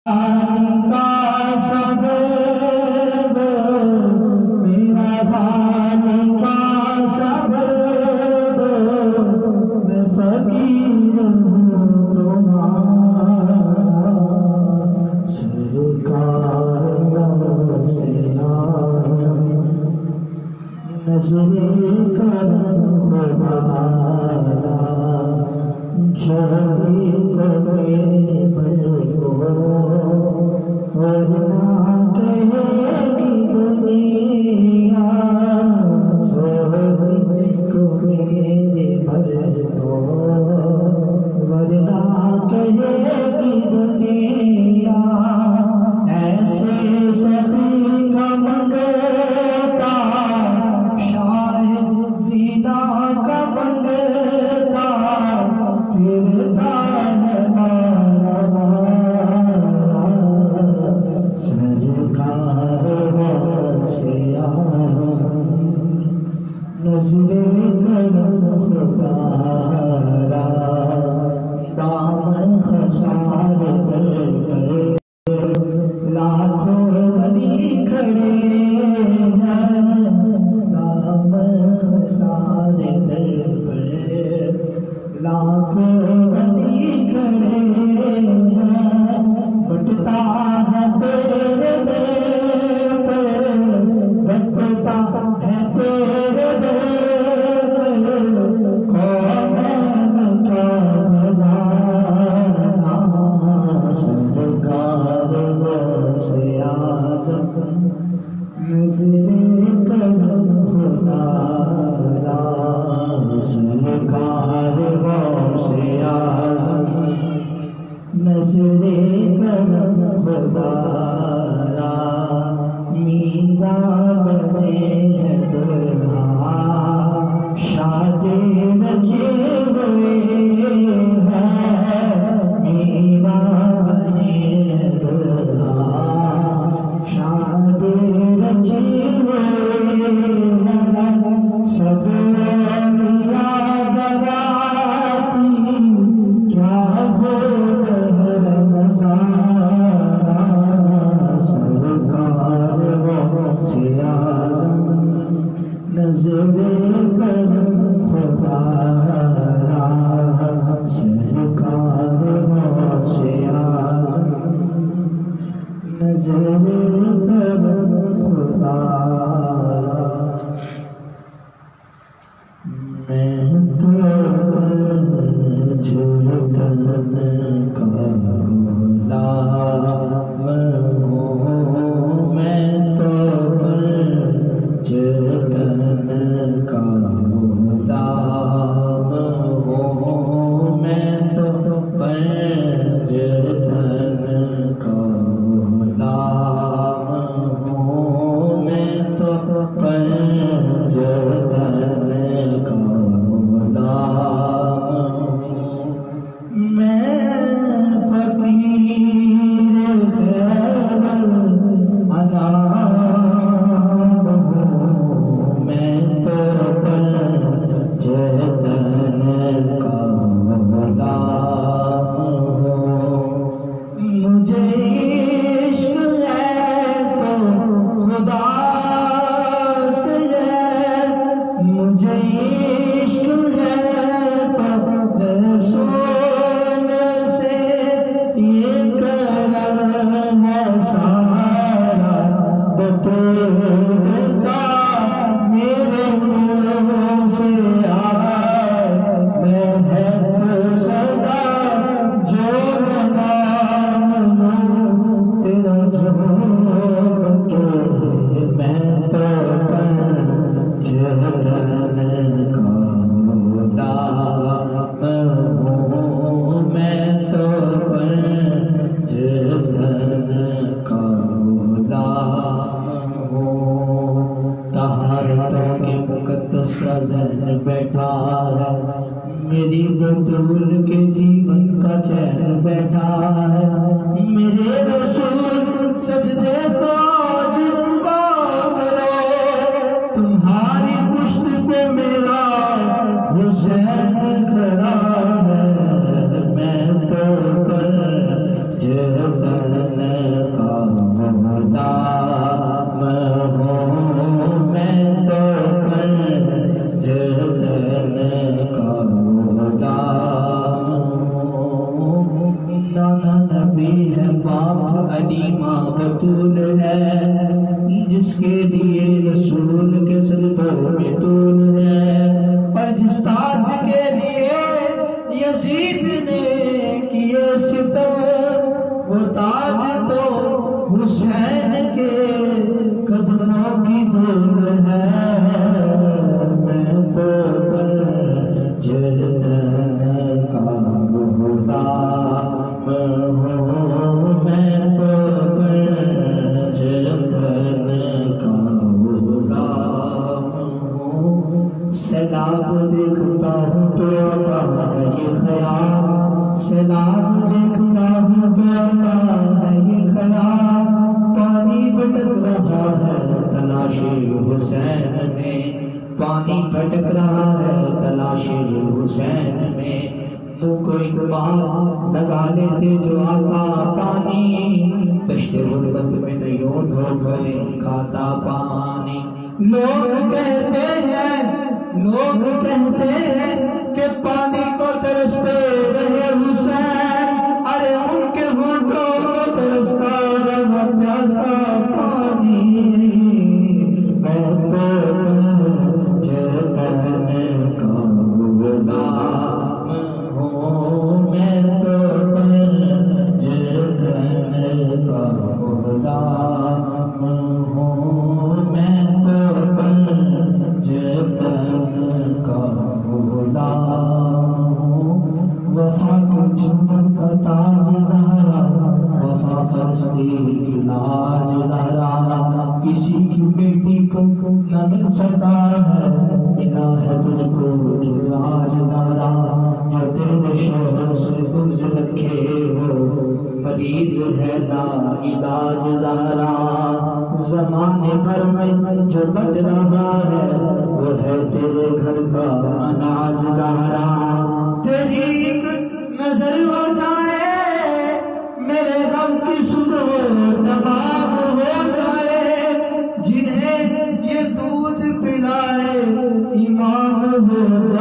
جب باپ علیمہ بطول ہے، جس کے لیے رسول کے سجدوں میں طول ہے، اور جس تاج کے لیے یزید نے کیے ستم، وہ تاج تو حسین کے قدموں کی دھول ہے۔ میں تو جلد کا غلام ہوں، میں تو جلد کا غلام ہوں۔ سیلاب دیکھتا ہوں تو آتا ہے یہ خیال، سیلاب دیکھتا ہوں تو آتا ہے یہ خیال، پانی بھٹک رہا ہے تلاشی حسین میں، پانی بھٹک رہا ہے تلاشی حسین میں۔ منہ کو ایک بار لگا لیتے جو آتا پانی، دشت غربت میں نیوں ڈھو کر کھاتا پانی۔ لوگ کہتے ہیں کہ پانی کو ترستے رہے حسین، ارے ان کے ہونٹوں کو ترستا رہا پیاسا پانی۔ میں تو جلد کا غلام ہوں، میں تو جلد کا غلام ہوں، میں تو جلد کا غلام ہوں۔ وفا کو چمن کا تاج زہرا، وفا پرستی علاج زہرا، کسی کی بیٹی کو نہ مل سکتا ہے، ملا ہے تجھ کو علاج زہرا، جو تیرے شوہر سے بغض رکھے ہو، مریض ہے لا علاج زہرا۔ زمانے بھر میں جو بٹ رہا ہے، وہ ہے تیرے گھر کا اناج زہرا۔ تیری ایک نظر ہو جائے، میرے غم کی صبح تمام ہو جائے، جنہیں یہ دودھ پلائے ایمان ہو جائے۔